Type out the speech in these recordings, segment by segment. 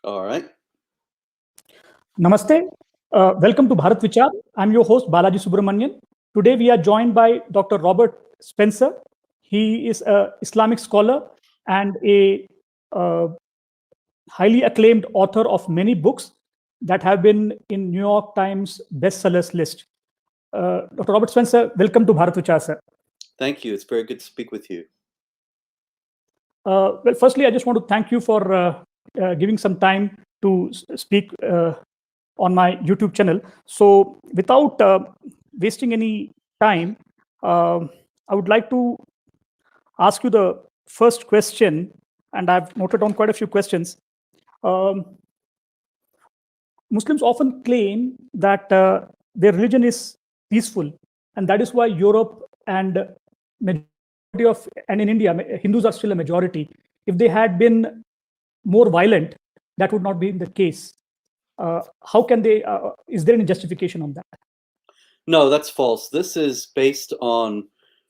All right. Namaste. Welcome to Bharat Vichar. I'm your host, Balaji Subramanian. Today, we are joined by Dr. Robert Spenser. He is an Islamic scholar and a uh, highly acclaimed author of many books that have been in New York Times bestsellers list. Dr. Robert Spenser, welcome to Bharat Vichar, sir. Thank you. It's very good to speak with you. Well, firstly, I just want to thank you for giving some time to speak on my YouTube channel. So, without wasting any time, I would like to ask you the first question, and I've noted down quite a few questions. Um, Muslims often claim that their religion is peaceful, and that is why Europe and majority of, and in India, Hindus are still a majority. If they had been more violent, that would not be the case. How can they? Is there any justification on that? No, that's false. This is based on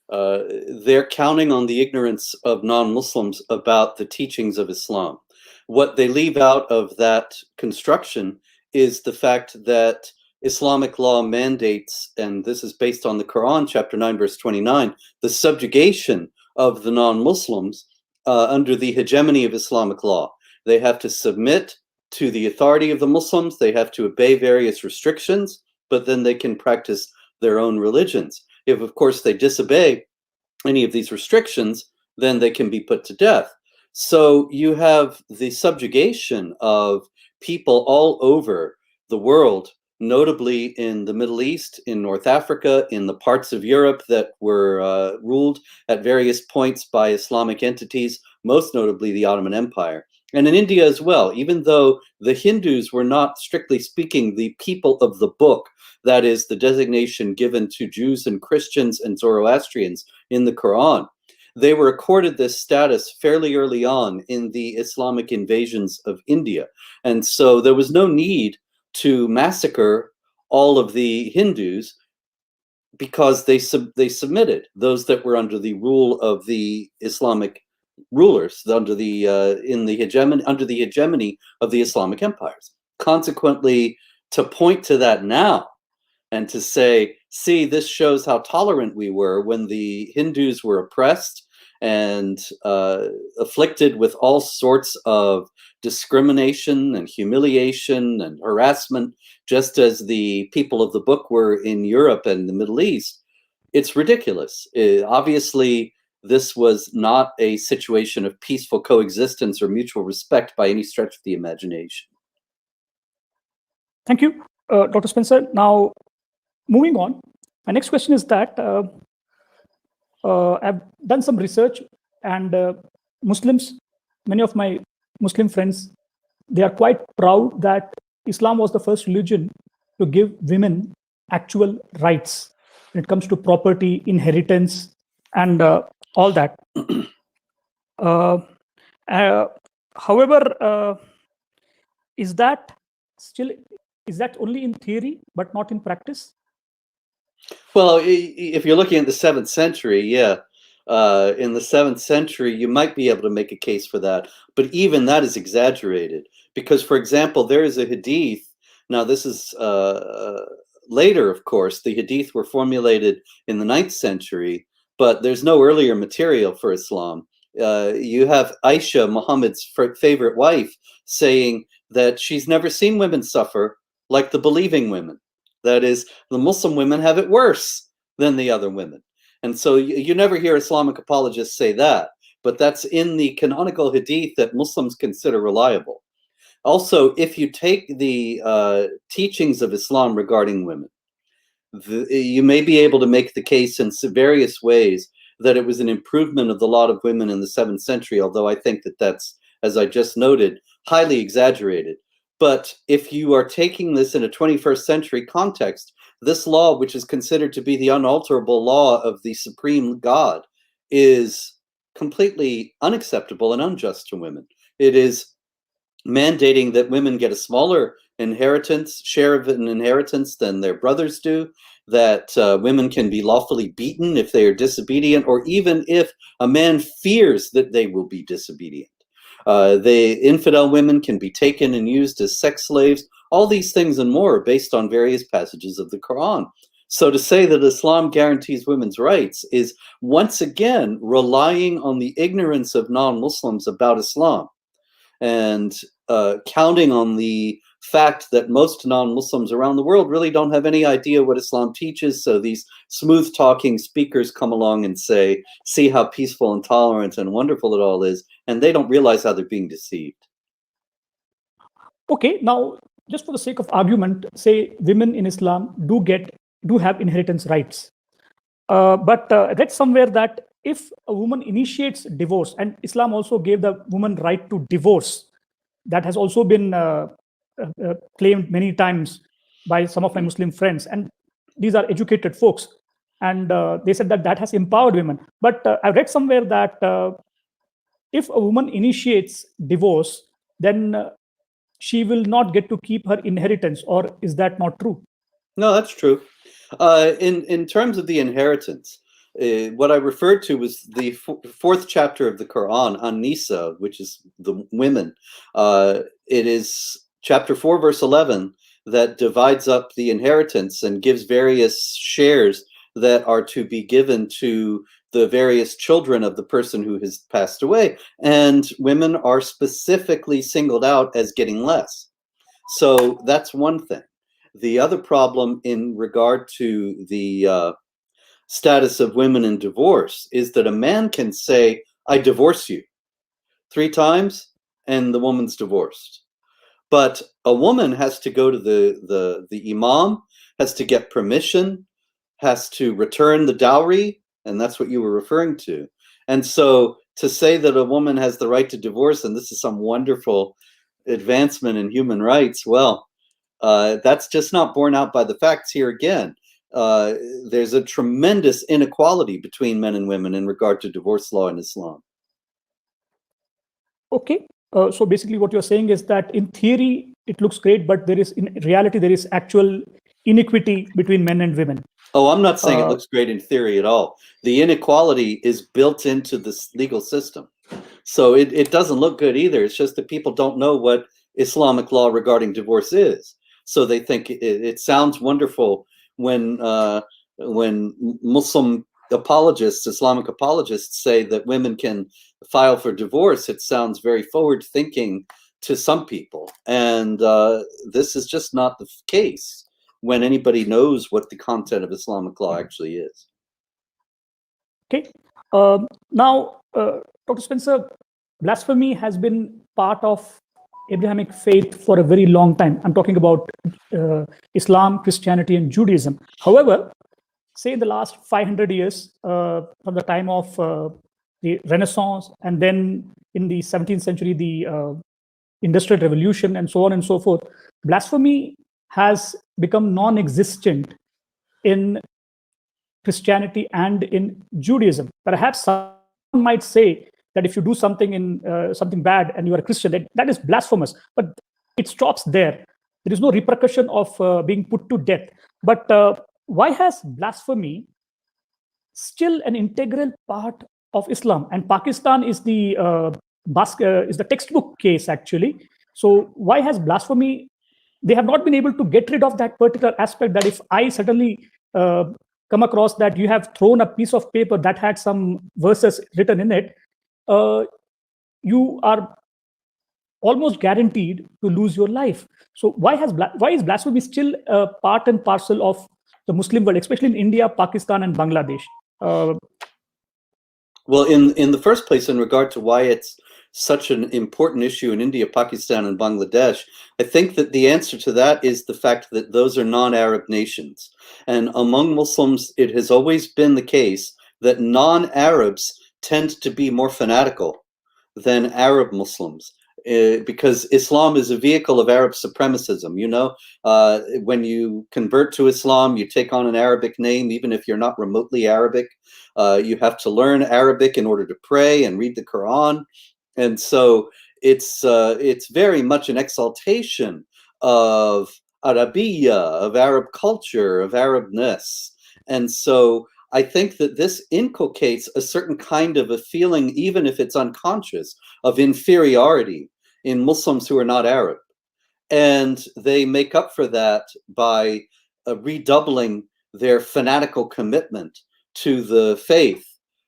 they're counting on the ignorance of non-Muslims about the teachings of Islam. What they leave out of that construction is the fact that Islamic law mandates, and this is based on the Quran, chapter 9, verse 29, the subjugation of the non-Muslims under the hegemony of Islamic law. They have to submit to the authority of the Muslims, they have to obey various restrictions, but then they can practice their own religions. If, of course, they disobey any of these restrictions, then they can be put to death. So you have the subjugation of people all over the world, notably in the Middle East, in North Africa, in the parts of Europe that were ruled at various points by Islamic entities, most notably the Ottoman Empire. And in India as well, even though the Hindus were not, strictly speaking, the people of the book, that is the designation given to Jews and Christians and Zoroastrians in the Quran, they were accorded this status fairly early on in the Islamic invasions of India. And so there was no need to massacre all of the Hindus because they submitted, those that were under the rule of the Islamic rulers, under the hegemony of the Islamic empires. Consequently, to point to that now and to say, see, this shows how tolerant we were when the Hindus were oppressed and afflicted with all sorts of discrimination and humiliation and harassment, just as the people of the book were in Europe and the Middle East. It's ridiculous. Obviously, this was not a situation of peaceful coexistence or mutual respect by any stretch of the imagination. Thank you, Dr. Spenser. Now, moving on, my next question is that I've done some research, and Muslims, many of my Muslim friends, they are quite proud that Islam was the first religion to give women actual rights when it comes to property, inheritance, and all that. However, is that only in theory but not in practice? Well, if you're looking at the 7th century, yeah. In the 7th century, you might be able to make a case for that. But even that is exaggerated. Because, for example, there is a hadith. Now, this is later, of course. The hadith were formulated in the 9th century. But there's no earlier material for Islam. You have Aisha, Muhammad's favorite wife, saying that she's never seen women suffer like the believing women. That is, the Muslim women have it worse than the other women. And so you never hear Islamic apologists say that, but that's in the canonical hadith that Muslims consider reliable. Also, if you take the teachings of Islam regarding women, you may be able to make the case in various ways that it was an improvement of the lot of women in the 7th century, although I think that that's, as I just noted, highly exaggerated. But if you are taking this in a 21st century context, this law, which is considered to be the unalterable law of the supreme God, is completely unacceptable and unjust to women. It is mandating that women get a smaller share of an inheritance than their brothers do, that women can be lawfully beaten if they are disobedient, or even if a man fears that they will be disobedient. The infidel women can be taken and used as sex slaves. All these things and more are based on various passages of the Quran. So to say that Islam guarantees women's rights is once again relying on the ignorance of non-Muslims about Islam, and counting on the fact that most non-Muslims around the world really don't have any idea what Islam teaches. So these smooth-talking speakers come along and say, see how peaceful and tolerant and wonderful it all is, and they don't realize how they're being deceived. Okay, now just for the sake of argument, say women in Islam do have inheritance rights. But I read somewhere that if a woman initiates divorce, and Islam also gave the woman right to divorce, that has also been claimed many times by some of my Muslim friends, and these are educated folks, and they said that that has empowered women. But I read somewhere that if a woman initiates divorce, then she will not get to keep her inheritance, or is that not true? No, that's true. In terms of the inheritance, what I referred to was the fourth chapter of the Quran, An-Nisa, which is the women. It is chapter 4, verse 11, that divides up the inheritance and gives various shares that are to be given to the various children of the person who has passed away. And women are specifically singled out as getting less. So that's one thing. The other problem in regard to the status of women in divorce is that a man can say, I divorce you 3 times, and the woman's divorced. But a woman has to go to the imam, has to get permission, has to return the dowry, and that's what you were referring to. And so to say that a woman has the right to divorce, and this is some wonderful advancement in human rights, well, that's just not borne out by the facts here again. There's a tremendous inequality between men and women in regard to divorce law in Islam. Okay, so basically what you're saying is that in theory it looks great, but there is, in reality, there is actual inequity between men and women. Oh, I'm not saying it looks great in theory at all. The inequality is built into this legal system. So it doesn't look good either. It's just that people don't know what Islamic law regarding divorce is. So they think it sounds wonderful when Muslim apologists, Islamic apologists, say that women can file for divorce. It sounds very forward-thinking to some people, and this is just not the case when anybody knows what the content of Islamic law actually is. Okay. Now, Dr. Spenser, blasphemy has been part of Abrahamic faith for a very long time. I'm talking about Islam, Christianity, and Judaism. However, say in the last 500 years, from the time of the Renaissance, and then in the 17th century, the Industrial Revolution, and so on and so forth, blasphemy has become non-existent in Christianity and in Judaism. Perhaps someone might say that if you do something in something bad and you are a Christian, that is blasphemous. But it stops there. There is no repercussion of being put to death. But why has blasphemy still an integral part of Islam? And Pakistan is the textbook case, actually. So why has blasphemy? They have not been able to get rid of that particular aspect, that if I suddenly come across that you have thrown a piece of paper that had some verses written in it, you are almost guaranteed to lose your life. So why is blasphemy still a part and parcel of the Muslim world, especially in India, Pakistan, and Bangladesh? Well, in the first place, in regard to why it's such an important issue in India, Pakistan, and Bangladesh, I think that the answer to that is the fact that those are non-Arab nations. And among Muslims, it has always been the case that non-Arabs tend to be more fanatical than Arab Muslims. Because Islam is a vehicle of Arab supremacism. You know, when you convert to Islam, you take on an Arabic name, even if you're not remotely Arabic. You have to learn Arabic in order to pray and read the Quran. And so it's very much an exaltation of Arabiya, of Arab culture, of Arabness. And so I think that this inculcates a certain kind of a feeling, even if it's unconscious, of inferiority in Muslims who are not Arab. And they make up for that by redoubling their fanatical commitment to the faith,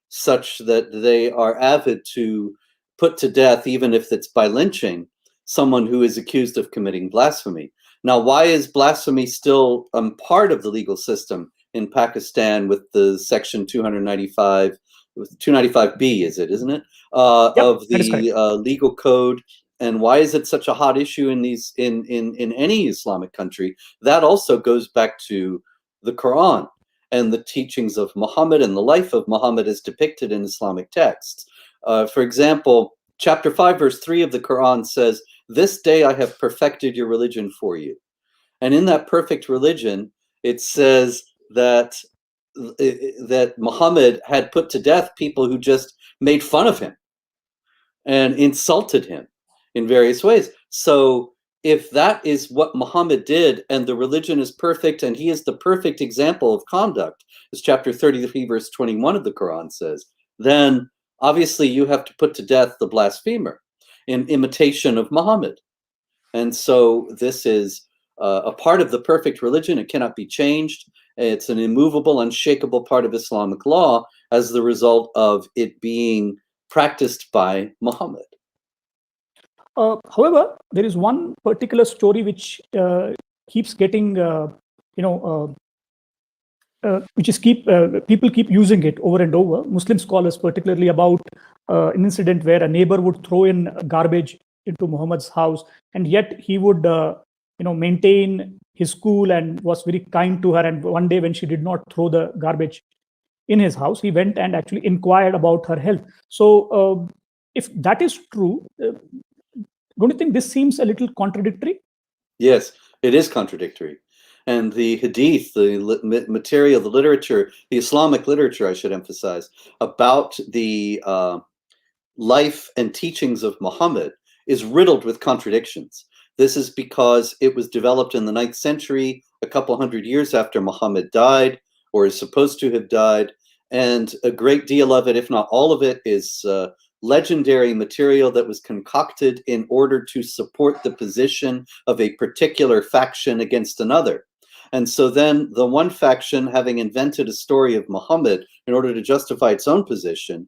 such that they are avid to put to death, even if it's by lynching, someone who is accused of committing blasphemy. Now, why is blasphemy still part of the legal system in Pakistan with the section 295, 295B, isn't it? Yep, Of that is the correct. legal code. And why is it such a hot issue in any Islamic country? That also goes back to the Quran and the teachings of Muhammad and the life of Muhammad as depicted in Islamic texts. For example, chapter 5, verse 3 of the Quran says, "This day I have perfected your religion for you." And in that perfect religion, it says that Muhammad had put to death people who just made fun of him and insulted him in various ways. So if that is what Muhammad did, and the religion is perfect, and he is the perfect example of conduct, as chapter 33, verse 21 of the Quran says, then obviously you have to put to death the blasphemer in imitation of Muhammad. And so this is a part of the perfect religion. It cannot be changed. It's an immovable, unshakable part of Islamic law as the result of it being practiced by Muhammad. However, there is one particular story which keeps getting, which is people keep using it over and over. Muslim scholars, particularly about an incident where a neighbor would throw in garbage into Muhammad's house, and yet he would, maintain his cool and was very kind to her. And one day, when she did not throw the garbage in his house, he went and actually inquired about her health. So, if that is true, don't you think this seems a little contradictory? Yes, it is contradictory. And the hadith, the material, the literature, the Islamic literature, I should emphasize, about the life and teachings of Muhammad is riddled with contradictions. This is because it was developed in the 9th century, a couple hundred years after Muhammad died, or is supposed to have died. And a great deal of it, if not all of it, is legendary material that was concocted in order to support the position of a particular faction against another. And so then the one faction, having invented a story of Muhammad in order to justify its own position,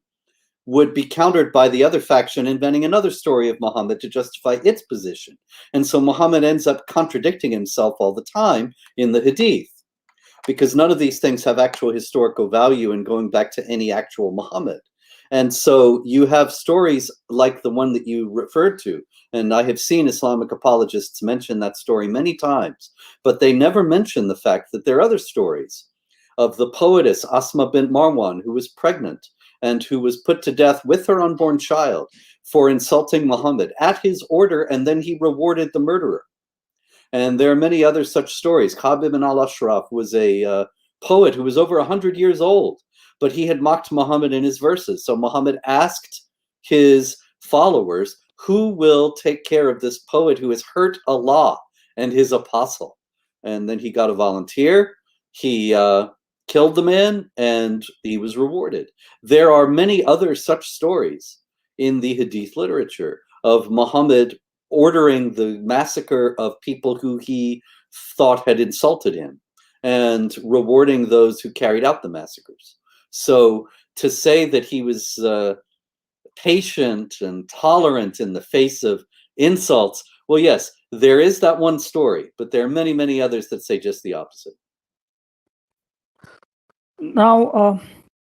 would be countered by the other faction inventing another story of Muhammad to justify its position. And so Muhammad ends up contradicting himself all the time in the hadith, because none of these things have actual historical value in going back to any actual Muhammad. And so you have stories like the one that you referred to, and I have seen Islamic apologists mention that story many times, but they never mention the fact that there are other stories of the poetess Asma bint Marwan, who was pregnant and who was put to death with her unborn child for insulting Muhammad at his order, and then he rewarded the murderer. And there are many other such stories. Ka'b ibn al-Ashraf was a poet who was over 100 years old, but he had mocked Muhammad in his verses. So Muhammad asked his followers, who will take care of this poet who has hurt Allah and his apostle? And then he got a volunteer. He killed the man, and he was rewarded. There are many other such stories in the hadith literature of Muhammad ordering the massacre of people who he thought had insulted him and rewarding those who carried out the massacres. So to say that he was patient and tolerant in the face of insults, well, yes, there is that one story, but there are many, many others that say just the opposite. Now,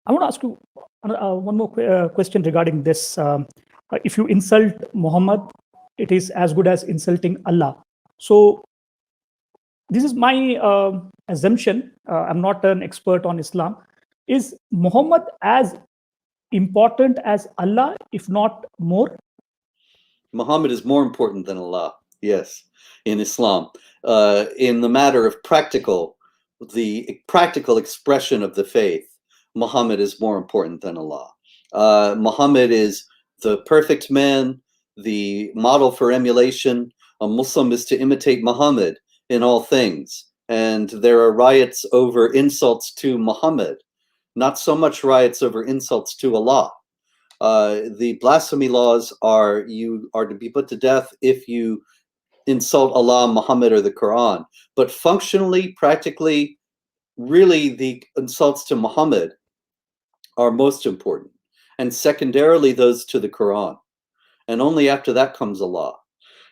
I want to ask you one more question regarding this. If you insult Muhammad, it is as good as insulting Allah. So this is my assumption. I'm not an expert on Islam. Is Muhammad as important as Allah, if not more? Muhammad is more important than Allah, yes, in Islam. In the matter of the practical expression of the faith, Muhammad is more important than Allah. Muhammad is the perfect man, the model for emulation. A Muslim is to imitate Muhammad in all things. And there are riots over insults to Muhammad. not so much riots over insults to Allah. The blasphemy laws are you are to be put to death if you insult Allah, Muhammad, or the Quran. But functionally, practically, really the insults to Muhammad are most important. And secondarily, those to the Quran. And only after that comes Allah.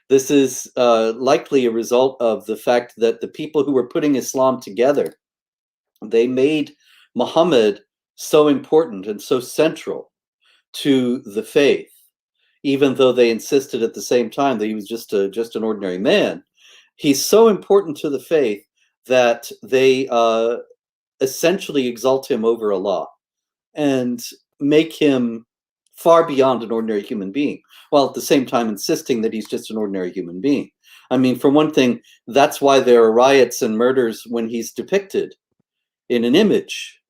This is likely a result of the fact that the people who were putting Islam together, they made Muhammad so important and so central to the faith, even though they insisted at the same time that he was just an ordinary man. He's so important to the faith that they essentially exalt him over Allah and make him far beyond an ordinary human being, while at the same time insisting that he's just an ordinary human being. I mean, for one thing, that's why there are riots and murders when he's depicted in an image.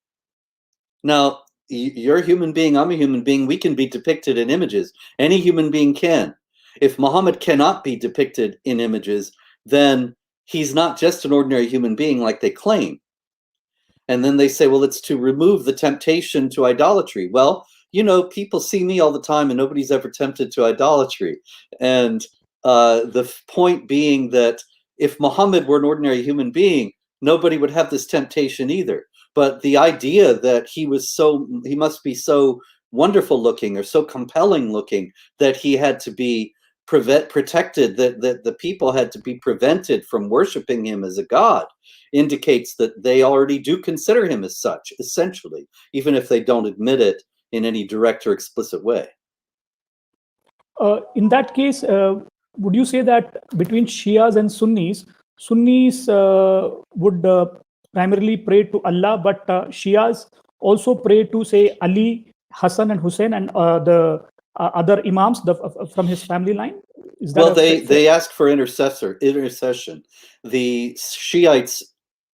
Now, you're a human being, I'm a human being, we can be depicted in images. Any human being can. If Muhammad cannot be depicted in images, then he's not just an ordinary human being like they claim. And then they say, well, it's to remove the temptation to idolatry. Well, you know, people see me all the time and nobody's ever tempted to idolatry. And the point being that if Muhammad were an ordinary human being, nobody would have this temptation either. But the idea that he must be so wonderful looking or so compelling looking that he had to be protected, that the people had to be prevented from worshiping him as a god, indicates that they already do consider him as such, essentially, even if they don't admit it in any direct or explicit way. In that case, would you say that between Shias and Sunnis would primarily pray to Allah, but Shias also pray to, say, Ali, Hassan, and Hussein, and the other imams from his family line? Is that well, they ask for intercession. The Shiites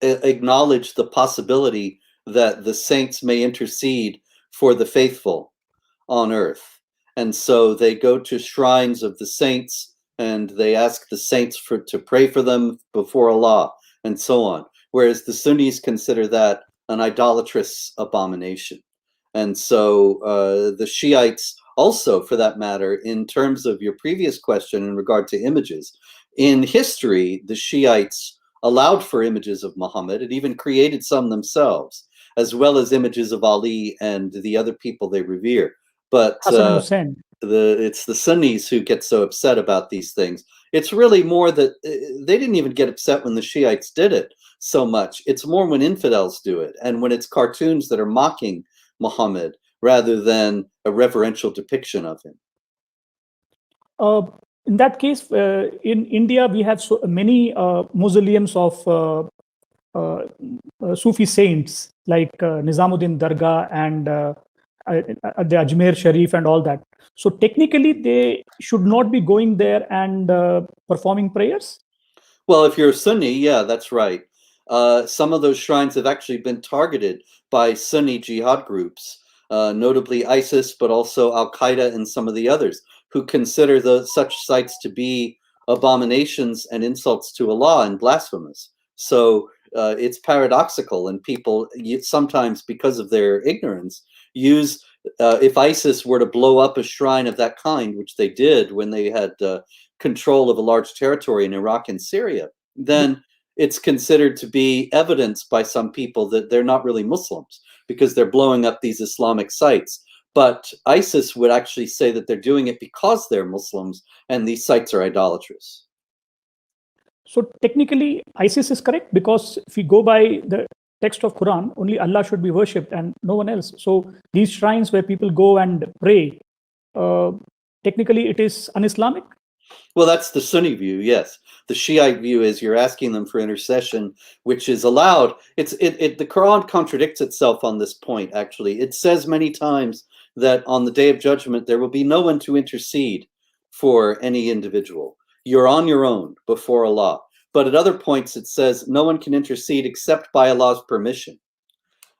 acknowledge the possibility that the saints may intercede for the faithful on earth. And so they go to shrines of the saints and they ask the saints to pray for them before Allah and so on. Whereas the Sunnis consider that an idolatrous abomination. And so the Shiites also, for that matter, in terms of your previous question in regard to images, in history, the Shiites allowed for images of Muhammad and even created some themselves, as well as images of Ali and the other people they revere. But it's the Sunnis who get so upset about these things. It's really more that they didn't even get upset when the Shiites did it so much. It's more when infidels do it and when it's cartoons that are mocking Muhammad rather than a reverential depiction of him. In that case, in India, we have so many mausoleums of Sufi saints like Nizamuddin Dargah and the Ajmer Sharif and all that. So technically, they should not be going there and performing prayers? Well, if you're a Sunni, yeah, that's right. Some of those shrines have actually been targeted by Sunni jihad groups, notably ISIS, but also Al-Qaeda and some of the others, who consider such sites to be abominations and insults to Allah and blasphemous. So it's paradoxical, and people sometimes, because of their ignorance, use, if ISIS were to blow up a shrine of that kind, which they did when they had control of a large territory in Iraq and Syria, then it's considered to be evidence by some people that they're not really Muslims because they're blowing up these Islamic sites. But ISIS would actually say that they're doing it because they're Muslims and these sites are idolatrous. So technically, ISIS is correct, because if we go by the text of Quran, only Allah should be worshipped and no one else. So these shrines where people go and pray, technically it is un-Islamic? Well, that's the Sunni view, yes. The Shiite view is you're asking them for intercession, which is allowed. The Quran contradicts itself on this point, actually. It says many times that on the Day of Judgment, there will be no one to intercede for any individual. You're on your own before Allah. But at other points, it says no one can intercede except by Allah's permission.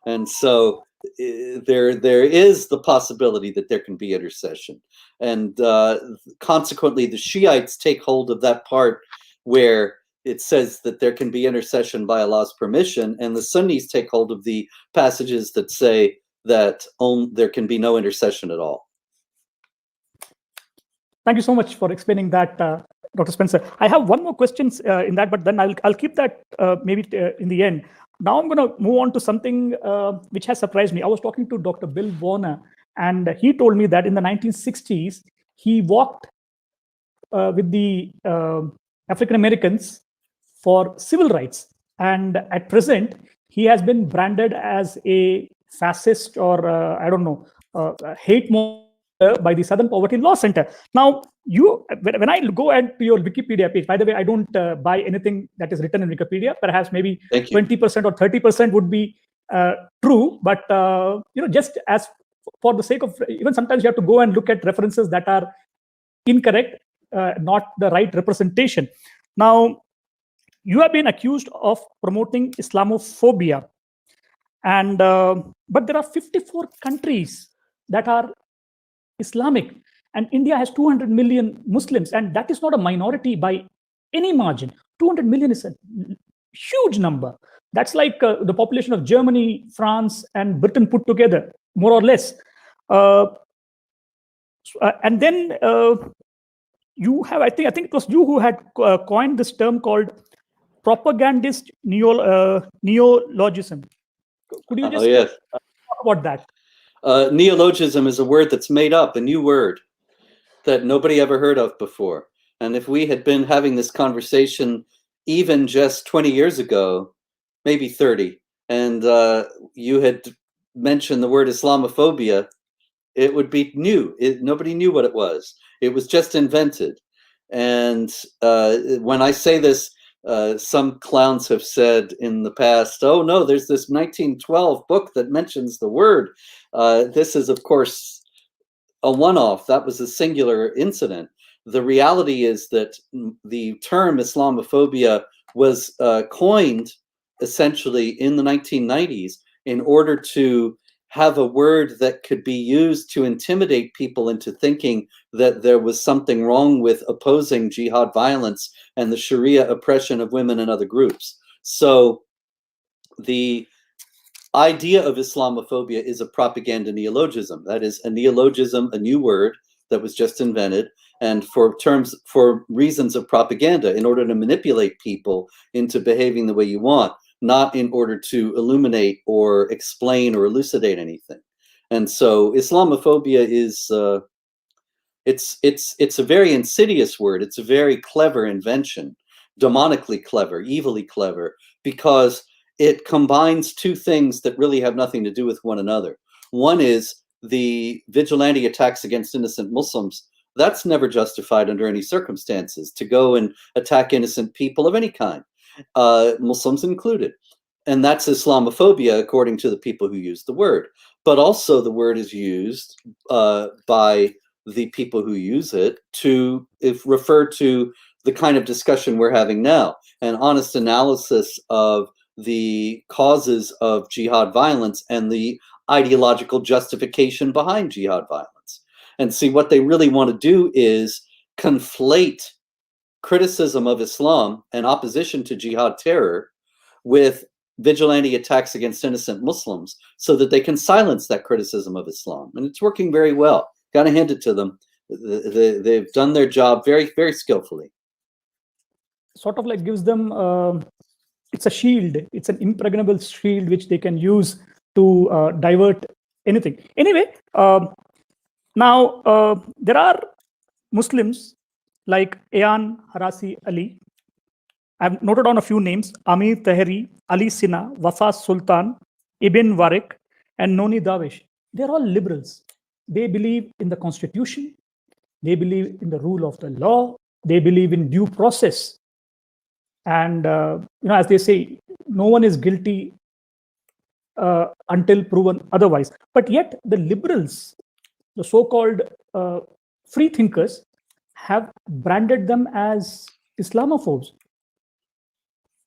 And so there is the possibility that there can be intercession. And consequently, the Shiites take hold of that part where it says that there can be intercession by Allah's permission, and the Sunnis take hold of the passages that say that there can be no intercession at all. Thank you so much for explaining that, Dr. Spenser. I have one more question in that, but then I'll keep that maybe in the end. Now I'm going to move on to something which has surprised me. I was talking to Dr. Bill Warner, and he told me that in the 1960s, he walked with the African Americans for civil rights. And at present, he has been branded as a fascist or, I don't know, Hatemonger by the Southern Poverty Law Center. Now, when I go to your Wikipedia page, by the way, I don't buy anything that is written in Wikipedia. Perhaps maybe 20% or 30% would be true, but just as for the sake of, even sometimes you have to go and look at references that are incorrect, not the right representation. Now, you have been accused of promoting Islamophobia, and but there are 54 countries that are Islamic, and India has 200 million Muslims, and that is not a minority by any margin. 200 million is a huge number. That's like the population of Germany, France, and Britain put together, more or less. And then you have, I think it was you who had coined this term called propagandist neologism. Could you just talk about that? Neologism is a word that's made up, a new word that nobody ever heard of before. And if we had been having this conversation even just 20 years ago, maybe 30, and you had mentioned the word Islamophobia, it would be new. Nobody knew what it was. It was just invented. And when I say this, some clowns have said in the past, oh no, there's this 1912 book that mentions the word. This is, of course, a one-off. That was a singular incident. The reality is that the term Islamophobia was coined essentially in the 1990s in order to have a word that could be used to intimidate people into thinking that there was something wrong with opposing jihad violence and the Sharia oppression of women and other groups. So the idea of Islamophobia is a propaganda neologism. That is a neologism, a new word that was just invented, and for reasons of propaganda, in order to manipulate people into behaving the way you want, not in order to illuminate or explain or elucidate anything. And so Islamophobia is it's a very insidious word. It's a very clever invention, demonically clever, evilly clever, because it combines two things that really have nothing to do with one another. One is the vigilante attacks against innocent Muslims. That's never justified under any circumstances, to go and attack innocent people of any kind, Muslims included. And that's Islamophobia, according to the people who use the word. But also the word is used by the people who use it to refer to the kind of discussion we're having now, an honest analysis of the causes of jihad violence and the ideological justification behind jihad violence. And see, what they really want to do is conflate criticism of Islam and opposition to jihad terror with vigilante attacks against innocent Muslims so that they can silence that criticism of Islam. And it's working very well. Got to hand it to them. They've done their job very, very skillfully. Sort of like gives them, it's a shield. It's an impregnable shield which they can use to divert anything. Anyway, now there are Muslims like Ayan Harasi Ali. I've noted down a few names: Amir Tahiri, Ali Sina, Wafa Sultan, Ibn Warek, and Noni Dawish. They're all liberals. They believe in the constitution. They believe in the rule of the law. They believe in due process. And, as they say, no one is guilty until proven otherwise. But yet the liberals, the so-called free thinkers, have branded them as Islamophobes.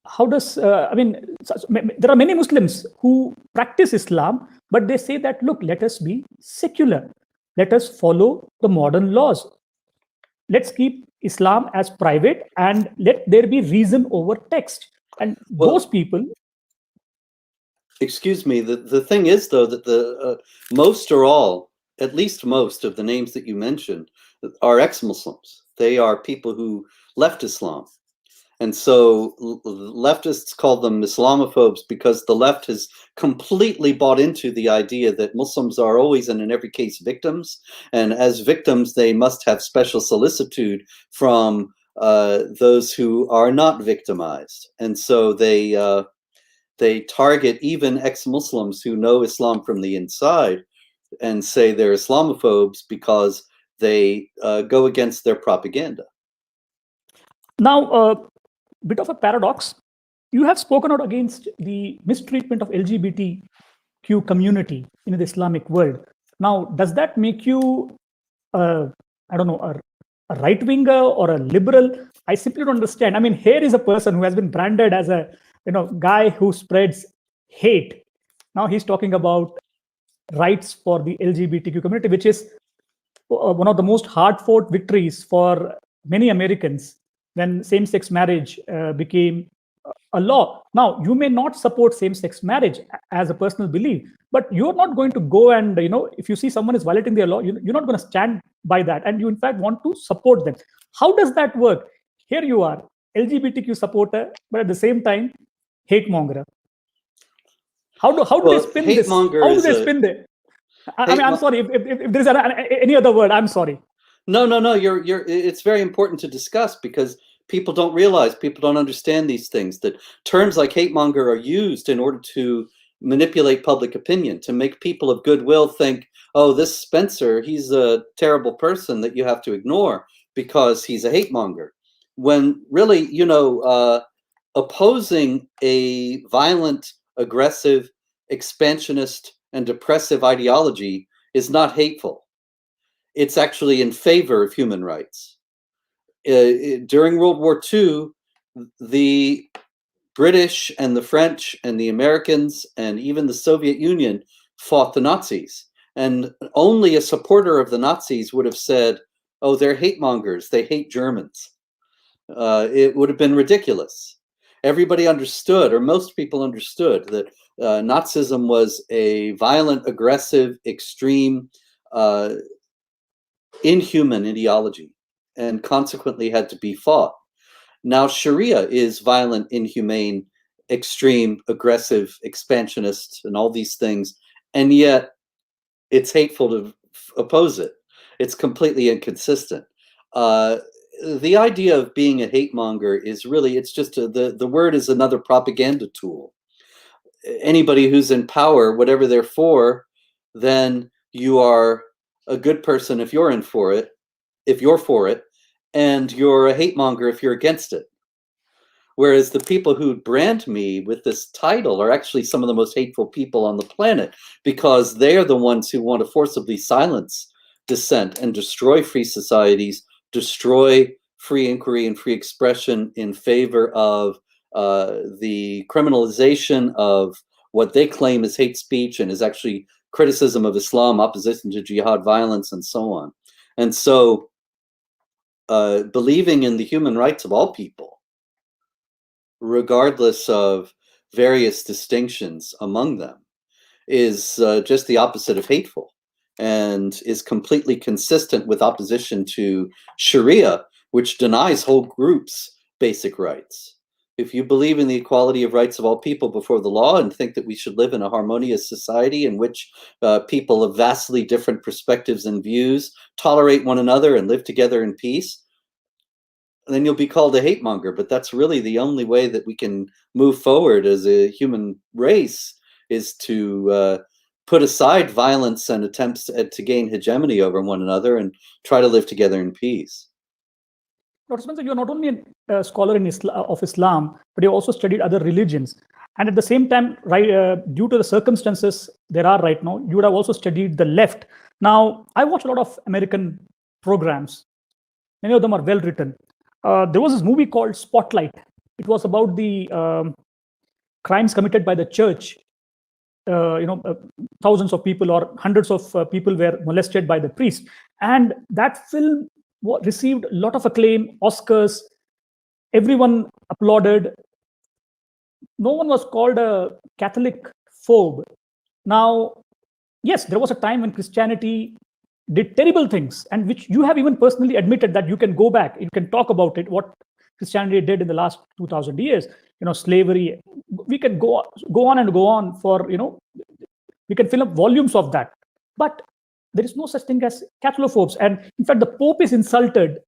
How does, there are many Muslims who practice Islam, but they say that, look, let us be secular. Let us follow the modern laws. Let's keep Islam as private and let there be reason over text. And those people. Excuse me. The thing is, though, that the most or all, at least most of the names that you mentioned are ex-Muslims. They are people who left Islam. And so leftists call them Islamophobes because the left has completely bought into the idea that Muslims are always and in every case victims. And as victims, they must have special solicitude from those who are not victimized. And so they target even ex-Muslims who know Islam from the inside and say they're Islamophobes because they go against their propaganda. Now, bit of a paradox. You have spoken out against the mistreatment of LGBTQ community in the Islamic world. Now, does that make you, I don't know, a right-winger or a liberal? I simply don't understand. I mean, here is a person who has been branded as a guy who spreads hate. Now he's talking about rights for the LGBTQ community, which is one of the most hard-fought victories for many Americans when same-sex marriage became a law. Now, you may not support same-sex marriage as a personal belief, but you're not going to go and, if you see someone is violating their law, you're not going to stand by that. And you, in fact, want to support them. How does that work? Here you are, LGBTQ supporter, but at the same time, hatemonger. How do they spin this? How do they spin it? I mean, I'm sorry if there's any other word. I'm sorry. No. It's very important to discuss because people don't realize, people don't understand these things. That terms like hatemonger are used in order to manipulate public opinion, to make people of goodwill think, oh, this Spencer, he's a terrible person that you have to ignore because he's a hatemonger. When really, opposing a violent, aggressive, expansionist, and depressive ideology is not hateful. It's actually in favor of human rights. During World War II, the British and the French and the Americans and even the Soviet Union fought the Nazis. And only a supporter of the Nazis would have said, oh, they're hate mongers, they hate Germans. It would have been ridiculous. Everybody understood, or most people understood, that Nazism was a violent, aggressive, extreme, inhuman ideology, and consequently had to be fought. Now, Sharia is violent, inhumane, extreme, aggressive, expansionist, and all these things, and yet it's hateful to oppose it. It's completely inconsistent. The idea of being a hate monger is really, it's just the word is another propaganda tool. Anybody who's in power, whatever they're for, then you are a good person if you're for it, and you're a hate monger if you're against it. Whereas the people who brand me with this title are actually some of the most hateful people on the planet, because they are the ones who want to forcibly silence dissent and destroy free societies, destroy free inquiry and free expression in favor of the criminalization of what they claim is hate speech and is actually criticism of Islam, opposition to jihad violence, and so on. And so believing in the human rights of all people, regardless of various distinctions among them, is just the opposite of hateful, and is completely consistent with opposition to Sharia, which denies whole groups basic rights. If you believe in the equality of rights of all people before the law and think that we should live in a harmonious society in which people of vastly different perspectives and views tolerate one another and live together in peace, then you'll be called a hate monger. But that's really the only way that we can move forward as a human race, is to put aside violence and attempts to gain hegemony over one another and try to live together in peace. Dr. Spenser, you're not only a scholar of Islam, but you also studied other religions. And at the same time, due to the circumstances there are right now, you would have also studied the left. Now, I watch a lot of American programs. Many of them are well written. There was this movie called Spotlight. It was about the crimes committed by the church. Thousands of people or hundreds of people were molested by the priest. And that film received a lot of acclaim, Oscars. Everyone applauded. No one was called a Catholic phobe. Now, yes, there was a time when Christianity did terrible things, and which you have even personally admitted that you can go back, you can talk about it, what Christianity did in the last 2000 years, slavery. We can go on and go on for, we can fill up volumes of that. But there is no such thing as Catholophobes. And in fact, the Pope is insulted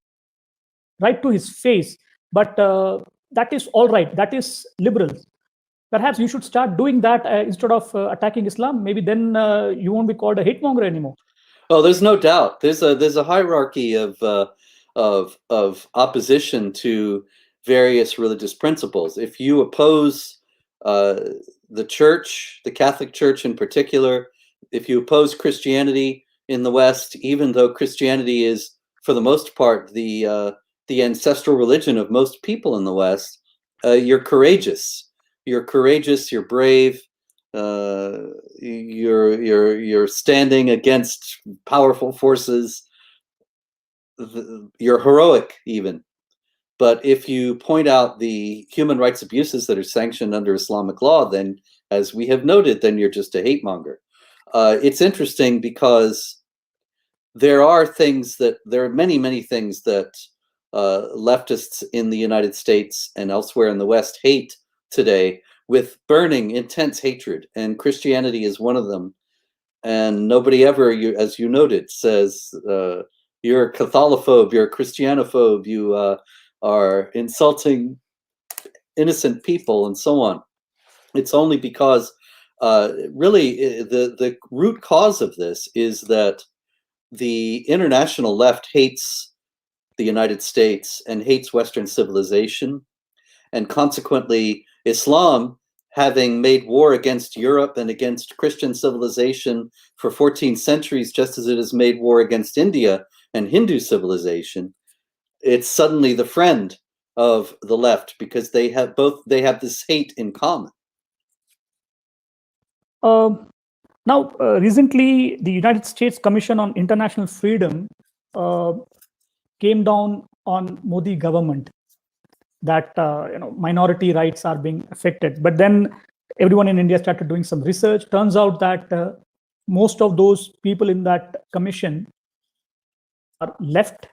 right to his face. But that is all right. That is liberals. Perhaps you should start doing that instead of attacking Islam. Maybe then you won't be called a hatemonger anymore. Oh, there's no doubt. There's a hierarchy of opposition to various religious principles. If you oppose the church, the Catholic Church in particular, if you oppose Christianity in the West, even though Christianity is, for the most part, the ancestral religion of most people in the West, you're courageous. You're courageous. You're brave. You're standing against powerful forces. You're heroic, even. But if you point out the human rights abuses that are sanctioned under Islamic law, then, as we have noted, then you're just a hate monger. It's interesting because there are many, many things that leftists in the United States and elsewhere in the West hate today with burning, intense hatred, and Christianity is one of them. And nobody ever, as you noted, says you're a Catholophobe, you're a Christianophobe, you are insulting innocent people, and so on. It's only because really the root cause of this is that the international left hates the United States and hates Western civilization, and consequently Islam, having made war against Europe and against Christian civilization for 14 centuries, just as it has made war against India and Hindu civilization, it's suddenly the friend of the left because they have this hate in common. Now, recently, the United States Commission on International Freedom came down on Modi government that minority rights are being affected. But then everyone in India started doing some research. Turns out that most of those people in that commission are left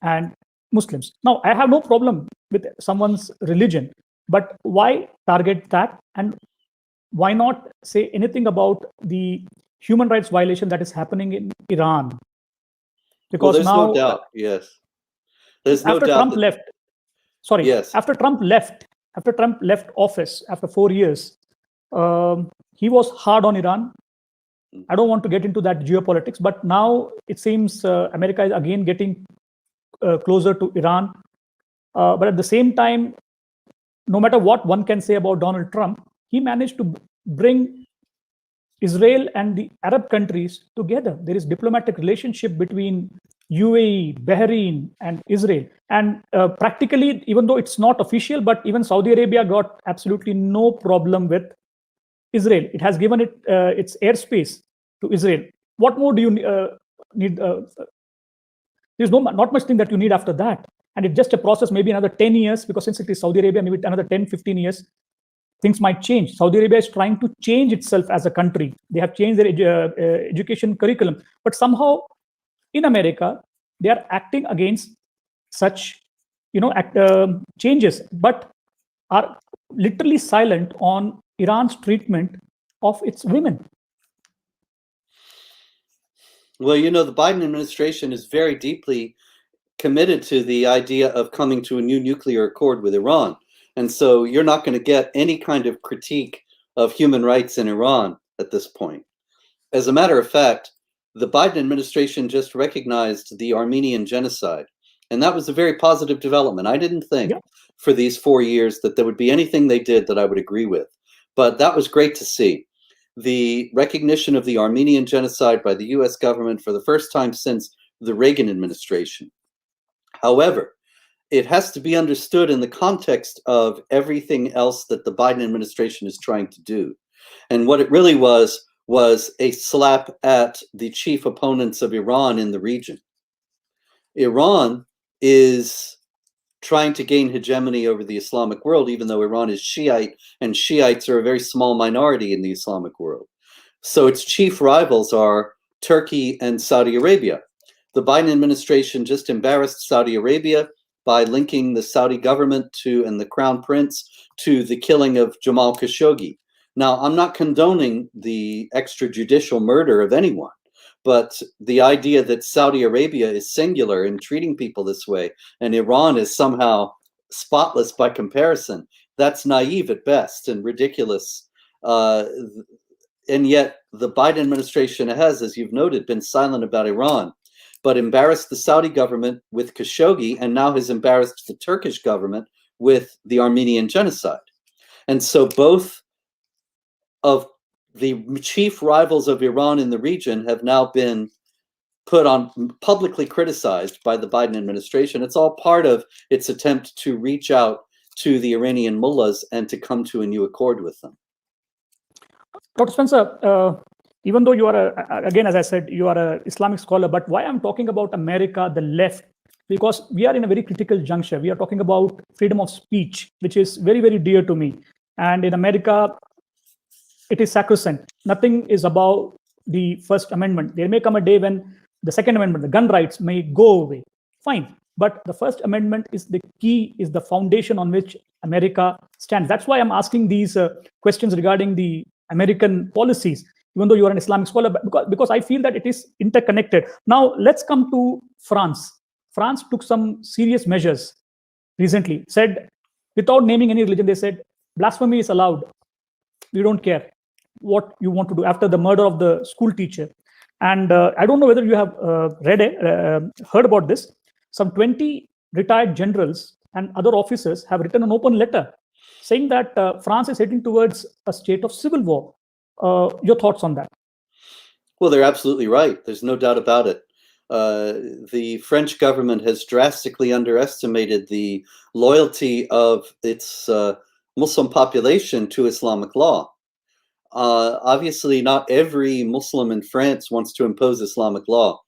and Muslims. Now, I have no problem with someone's religion, but why target that? And why not say anything about the human rights violation that is happening in Iran? Because there's now, no doubt. Yes, there's no doubt. Trump left. Sorry. Yes. After Trump left office after 4 years, he was hard on Iran. I don't want to get into that geopolitics, but now it seems America is again getting closer to Iran. But at the same time, no matter what one can say about Donald Trump, he managed to bring Israel and the Arab countries together. There is diplomatic relationship between UAE, Bahrain, and Israel. And practically, even though it's not official, but even Saudi Arabia got absolutely no problem with Israel. It has given it its airspace to Israel. What more do you need? There's not much thing that you need after that. And it's just a process, maybe another 10 years, because since it is Saudi Arabia, maybe another 10, 15 years, things might change. Saudi Arabia is trying to change itself as a country. They have changed their education curriculum. But somehow, in America, they are acting against such, changes, but are literally silent on Iran's treatment of its women. Well, the Biden administration is very deeply committed to the idea of coming to a new nuclear accord with Iran. And so you're not going to get any kind of critique of human rights in Iran at this point. As a matter of fact, the Biden administration just recognized the Armenian genocide. And that was a very positive development. I didn't think for these 4 years that there would be anything they did that I would agree with. But that was great to see. The recognition of the Armenian genocide by the US government for the first time since the Reagan administration. However, it has to be understood in the context of everything else that the Biden administration is trying to do. And what it really was a slap at the chief opponents of Iran in the region. Iran is trying to gain hegemony over the Islamic world, even though Iran is Shiite, and Shiites are a very small minority in the Islamic world. So its chief rivals are Turkey and Saudi Arabia. The Biden administration just embarrassed Saudi Arabia by linking the Saudi government to and the crown prince to the killing of Jamal Khashoggi. Now, I'm not condoning the extrajudicial murder of anyone, but the idea that Saudi Arabia is singular in treating people this way and Iran is somehow spotless by comparison, that's naive at best and ridiculous. And yet the Biden administration has, as you've noted, been silent about Iran, but embarrassed the Saudi government with Khashoggi and now has embarrassed the Turkish government with the Armenian genocide. And so both of the chief rivals of Iran in the region have now been put on, publicly criticized by the Biden administration. It's all part of its attempt to reach out to the Iranian mullahs and to come to a new accord with them. Dr. Spenser, even though you are, again, as I said, you are an Islamic scholar, but why I'm talking about America, the left, because we are in a very critical juncture. We are talking about freedom of speech, which is very, very dear to me. And in America, it is sacrosanct. Nothing is about the First Amendment. There may come a day when the Second Amendment, the gun rights, may go away. Fine. But the First Amendment is the key, is the foundation on which America stands. That's why I'm asking these questions regarding the American policies, even though you are an Islamic scholar, because I feel that it is interconnected. Now, let's come to France. France took some serious measures recently, said, without naming any religion, they said, blasphemy is allowed. We don't care what you want to do after the murder of the school teacher. And I don't know whether you have heard about this. Some 20 retired generals and other officers have written an open letter saying that France is heading towards a state of civil war. Your thoughts on that? Well, they're absolutely right. There's no doubt about it. The French government has drastically underestimated the loyalty of its Muslim population to Islamic law. Obviously, not every Muslim in France wants to impose Islamic law,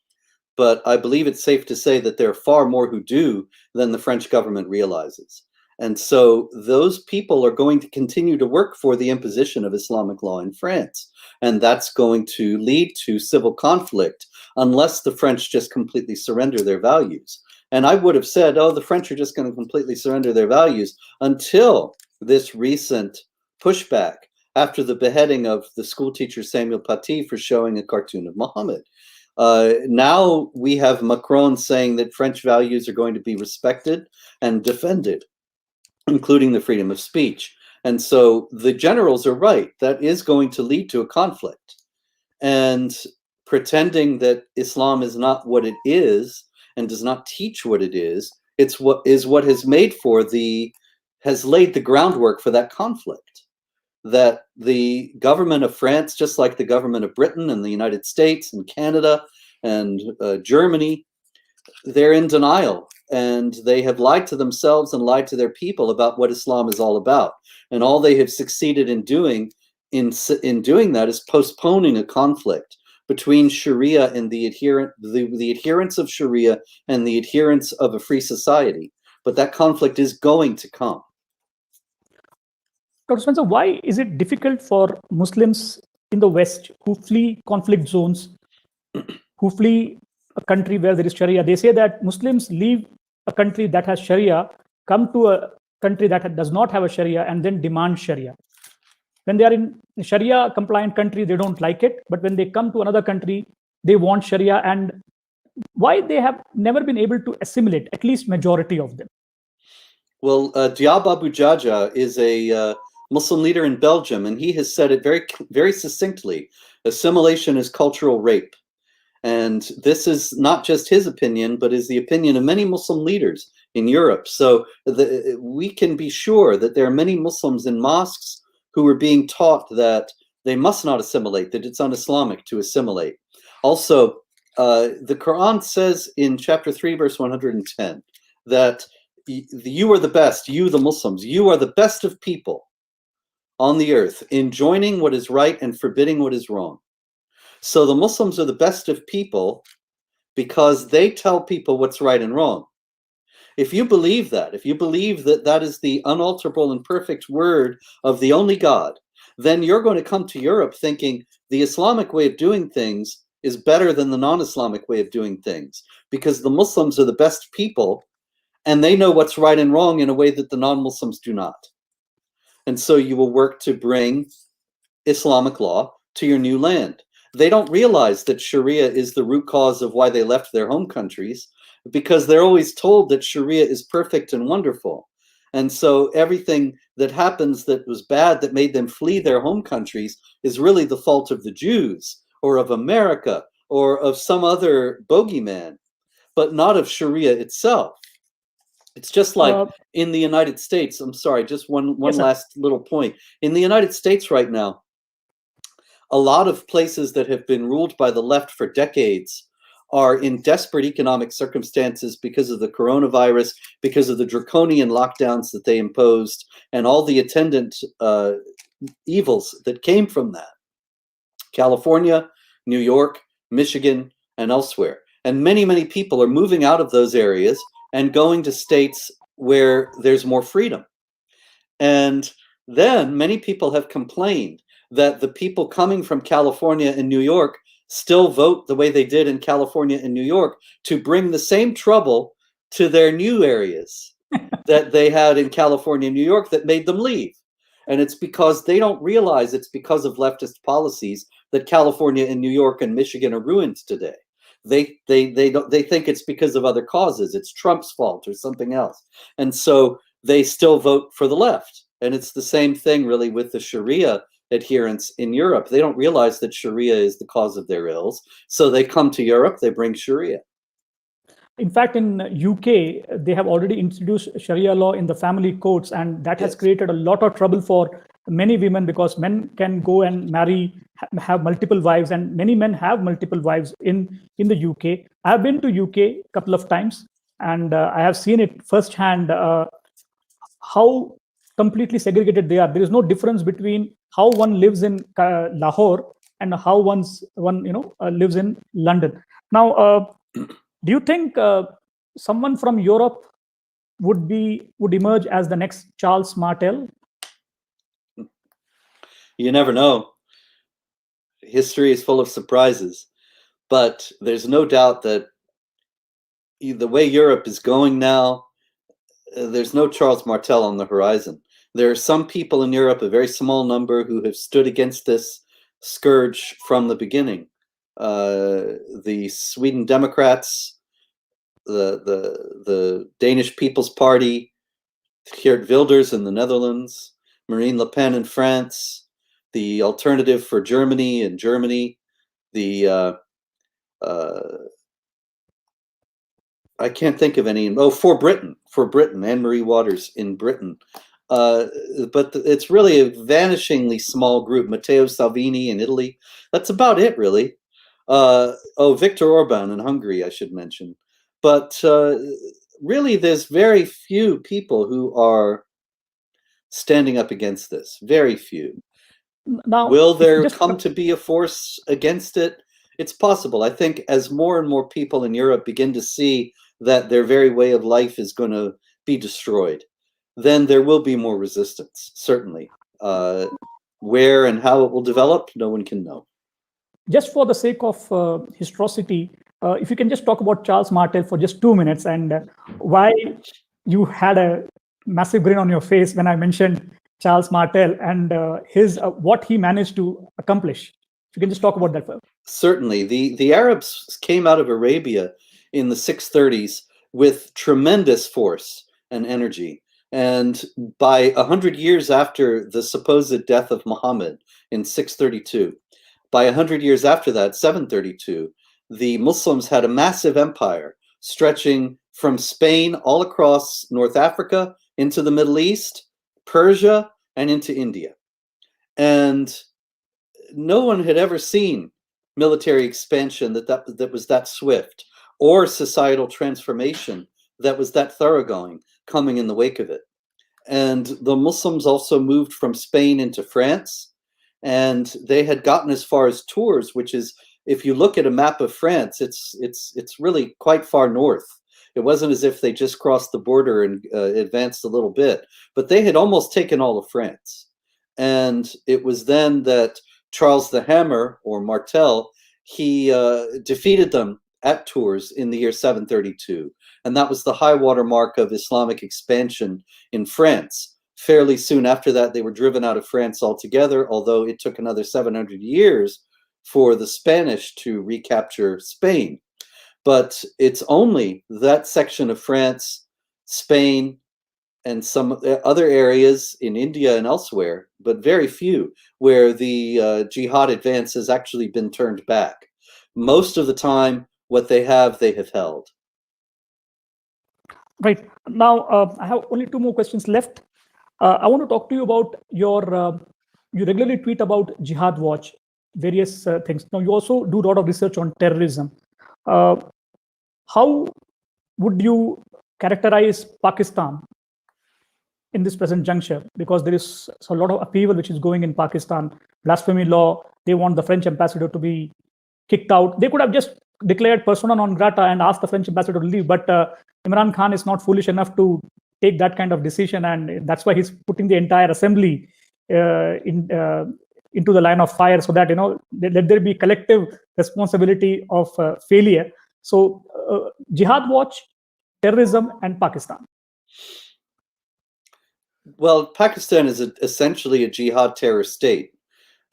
but I believe it's safe to say that there are far more who do than the French government realizes. And so those people are going to continue to work for the imposition of Islamic law in France. And that's going to lead to civil conflict unless the French just completely surrender their values. And I would have said, oh, the French are just going to completely surrender their values until this recent pushback after the beheading of the school teacher Samuel Paty for showing a cartoon of Muhammad. Now we have Macron saying that French values are going to be respected and defended, including the freedom of speech. And so the generals are right. That is going to lead to a conflict. And pretending that Islam is not what it is and does not teach what it is, it's what has laid the groundwork for that conflict. That the government of France, just like the government of Britain and the United States and Canada and Germany, they're in denial. And they have lied to themselves and lied to their people about what Islam is all about. And all they have succeeded in doing that is postponing a conflict between Sharia and the adherents of Sharia and the adherents of a free society. But that conflict is going to come. Dr. Spenser, why is it difficult for Muslims in the West who flee conflict zones, who flee a country where there is Sharia? They say that Muslims leave a country that has Sharia, come to a country that does not have a Sharia, and then demand Sharia. When they are in a Sharia compliant country, they don't like it. But when they come to another country, they want Sharia. And why they have never been able to assimilate, at least majority of them? Well, Diab Abu Jaja is a Muslim leader in Belgium, and he has said it very, very succinctly. Assimilation is cultural rape. And this is not just his opinion, but is the opinion of many Muslim leaders in Europe. So we can be sure that there are many Muslims in mosques who are being taught that they must not assimilate, that it's un-Islamic to assimilate. Also, the Quran says in chapter 3, verse 110, that you are the best, you the Muslims, you are the best of people on the earth, enjoining what is right and forbidding what is wrong. So the Muslims are the best of people because they tell people what's right and wrong. If you believe that, if you believe that that is the unalterable and perfect word of the only God, then you're going to come to Europe thinking the Islamic way of doing things is better than the non-Islamic way of doing things, because the Muslims are the best people and they know what's right and wrong in a way that the non-Muslims do not. And so you will work to bring Islamic law to your new land. They don't realize that Sharia is the root cause of why they left their home countries, because they're always told that Sharia is perfect and wonderful. And so everything that happens that was bad, that made them flee their home countries, is really the fault of the Jews or of America or of some other bogeyman, but not of Sharia itself. It's just like in the United States. I'm sorry, just one Yes, sir. last little point. In the United States right now, a lot of places that have been ruled by the left for decades are in desperate economic circumstances because of the coronavirus, because of the draconian lockdowns that they imposed, and all the attendant evils that came from that. California, New York, Michigan, and elsewhere. And many, many people are moving out of those areas and going to states where there's more freedom. And then many people have complained that the people coming from California and New York still vote the way they did in California and New York to bring the same trouble to their new areas that they had in California and New York that made them leave. And it's because they don't realize it's because of leftist policies that California and New York and Michigan are ruined today. They think it's because of other causes. It's Trump's fault or something else. And so they still vote for the left. And it's the same thing really with the Sharia adherents in Europe. They don't realize that Sharia is the cause of their ills. So they come to Europe, they bring Sharia. In fact, in UK, they have already introduced Sharia law in the family courts, and that has created a lot of trouble for many women, because men can go and marry, have multiple wives, and many men have multiple wives in the UK. I have been to UK a couple of times, and I have seen it firsthand, how completely segregated they are. There is no difference between how one lives in Lahore and how one lives in London. Now, do you think someone from Europe would emerge as the next Charles Martel? You never know. History is full of surprises, but there's no doubt that the way Europe is going now, there's no Charles Martel on the horizon. There are some people in Europe, a very small number, who have stood against this scourge from the beginning. The Sweden Democrats, the Danish People's Party, Geert Wilders in the Netherlands, Marine Le Pen in France, the Alternative for Germany in Germany, the I can't think of any. Oh, for Britain, Anne-Marie Waters in Britain. But it's really a vanishingly small group. Matteo Salvini in Italy. That's about it, really. Viktor Orban in Hungary, I should mention. But really, there's very few people who are standing up against this. Very few. Now, will there come to be a force against it? It's possible. I think as more and more people in Europe begin to see that their very way of life is going to be destroyed, then there will be more resistance, certainly. Where and how it will develop, no one can know. Just for the sake of historicity, if you can just talk about Charles Martel for just 2 minutes, and why you had a massive grin on your face when I mentioned Charles Martel and what he managed to accomplish. If you can just talk about that first. Certainly. The Arabs came out of Arabia in the 630s with tremendous force and energy. And by 100 years after the supposed death of Muhammad in 632, by 100 years after that, 732, the Muslims had a massive empire stretching from Spain all across North Africa into the Middle East, Persia, and into India. And no one had ever seen military expansion that was that swift, or societal transformation that was that thoroughgoing coming in the wake of it. And the Muslims also moved from Spain into France, and they had gotten as far as Tours, which is if you look at a map of France, it's really quite far north. It wasn't as if they just crossed the border and advanced a little bit, but they had almost taken all of France. And it was then that Charles the Hammer, or Martel, he defeated them at Tours in the year 732. And that was the high water mark of Islamic expansion in France. Fairly soon after that, they were driven out of France altogether, although it took another 700 years for the Spanish to recapture Spain. But it's only that section of France, Spain, and some other areas in India and elsewhere, but very few, where the jihad advance has actually been turned back. Most of the time, what they have held. Right. Now, I have only 2 more questions left. I want to talk to you about your, you regularly tweet about Jihad Watch, various things. Now, you also do a lot of research on terrorism. How would you characterize Pakistan in this present juncture? Because there is a lot of upheaval which is going in Pakistan. Blasphemy law, they want the French ambassador to be kicked out. They could have just declared persona non grata and asked the French ambassador to leave, but Imran Khan is not foolish enough to take that kind of decision, and that's why he's putting the entire assembly into the line of fire, so that let there be collective responsibility of failure. So, Jihad Watch, terrorism, and Pakistan. Well, Pakistan is essentially a jihad terror state.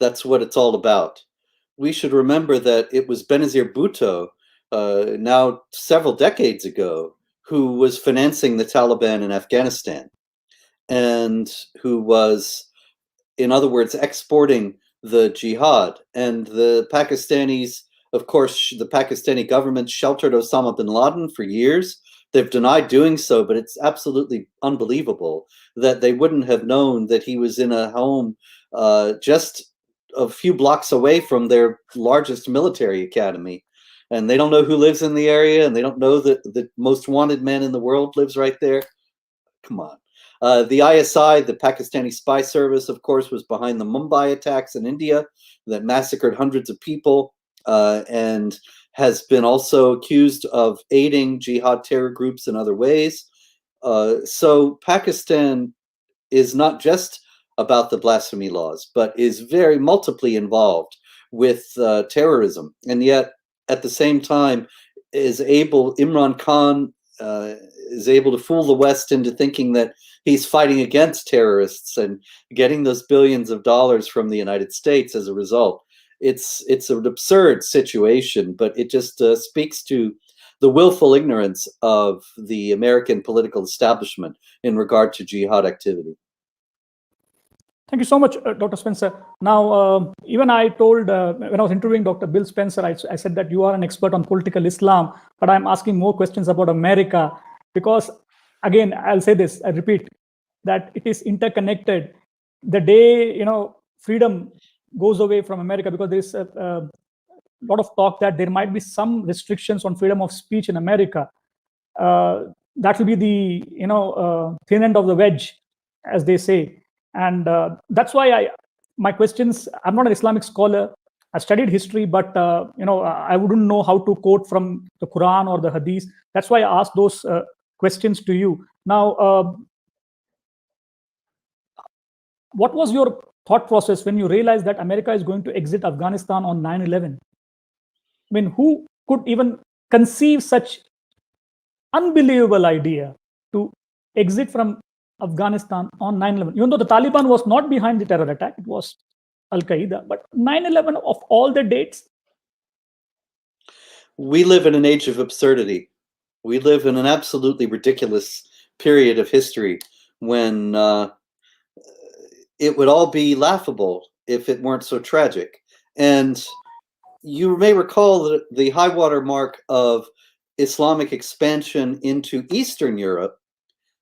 That's what it's all about. We should remember that it was Benazir Bhutto, now several decades ago, who was financing the Taliban in Afghanistan, and who was, in other words, exporting the jihad. And the Pakistanis, of course, the Pakistani government sheltered Osama bin Laden for years. They've denied doing so, but it's absolutely unbelievable that they wouldn't have known that he was in a home just a few blocks away from their largest military academy. And they don't know who lives in the area, and they don't know that the most wanted man in the world lives right there. Come on. The ISI, the Pakistani spy service, of course, was behind the Mumbai attacks in India that massacred hundreds of people, and has been also accused of aiding jihad terror groups in other ways. So Pakistan is not just about the blasphemy laws, but is very multiply involved with terrorism. And yet, at the same time, Imran Khan is able to fool the West into thinking that he's fighting against terrorists and getting those billions of dollars from the United States as a result. It's an absurd situation, but it just speaks to the willful ignorance of the American political establishment in regard to jihad activity. Thank you so much, Dr. Spenser. Now, even I told, when I was interviewing Dr. Bill Spencer, I said that you are an expert on political Islam, but I'm asking more questions about America, because, again, I'll say this, I repeat, that it is interconnected. The day, freedom goes away from America, because there is a lot of talk that there might be some restrictions on freedom of speech in America. That will be the, thin end of the wedge, as they say. And that's why my questions, I'm not an Islamic scholar. I studied history, but I wouldn't know how to quote from the Quran or the hadith. That's why I asked those questions to you. Now, what was your thought process when you realized that America is going to exit Afghanistan on 9/11? I mean, who could even conceive such unbelievable idea to exit from Afghanistan on 9/11, even though the Taliban was not behind the terror attack, it was Al-Qaeda, but 9/11 of all the dates? We live in an age of absurdity. We live in an absolutely ridiculous period of history when it would all be laughable if it weren't so tragic. And you may recall that the high water mark of Islamic expansion into Eastern Europe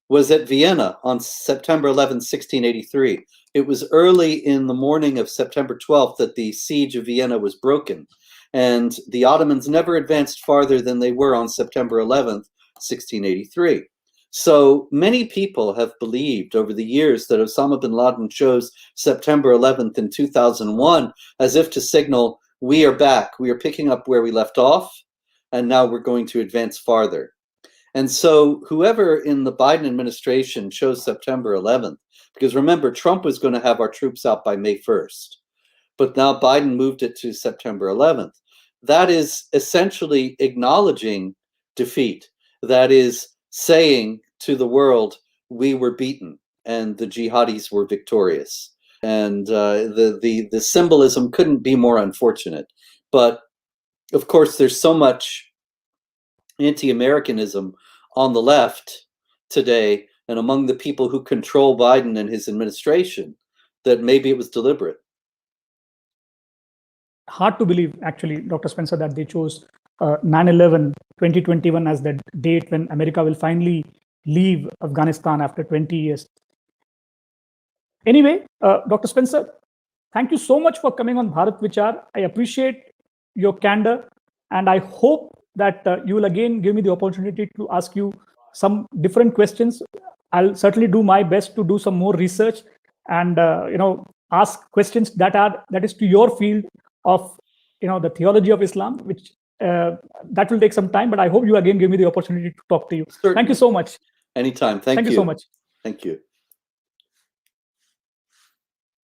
was at Vienna on September 11, 1683. It was early in the morning of September 12th that the siege of Vienna was broken, and the Ottomans never advanced farther than they were on September 11th, 1683. So many people have believed over the years that Osama bin Laden chose September 11th in 2001 as if to signal we are back. We are picking up where we left off, and now we're going to advance farther. And so whoever in the Biden administration chose September 11th, because remember, Trump was going to have our troops out by May 1st, but now Biden moved it to September 11th. That is essentially acknowledging defeat. That is saying to the world, we were beaten and the jihadis were victorious. And the symbolism couldn't be more unfortunate. But of course, there's so much anti-Americanism on the left today and among the people who control Biden and his administration that maybe it was deliberate. Hard to believe, actually, Dr. Spenser, that they chose 9/11 2021 as the date when America will finally leave Afghanistan after 20 years. Anyway, Dr. Spenser, thank you so much for coming on Bharat Vichar. I appreciate your candor, and I hope that you will again give me the opportunity to ask you some different questions. I'll certainly do my best to do some more research and ask questions that is to your field of the theology of Islam, which that will take some time. But I hope you again give me the opportunity to talk to you. Certainly. Thank you so much. Anytime. Thank you. Thank you so much. Thank you.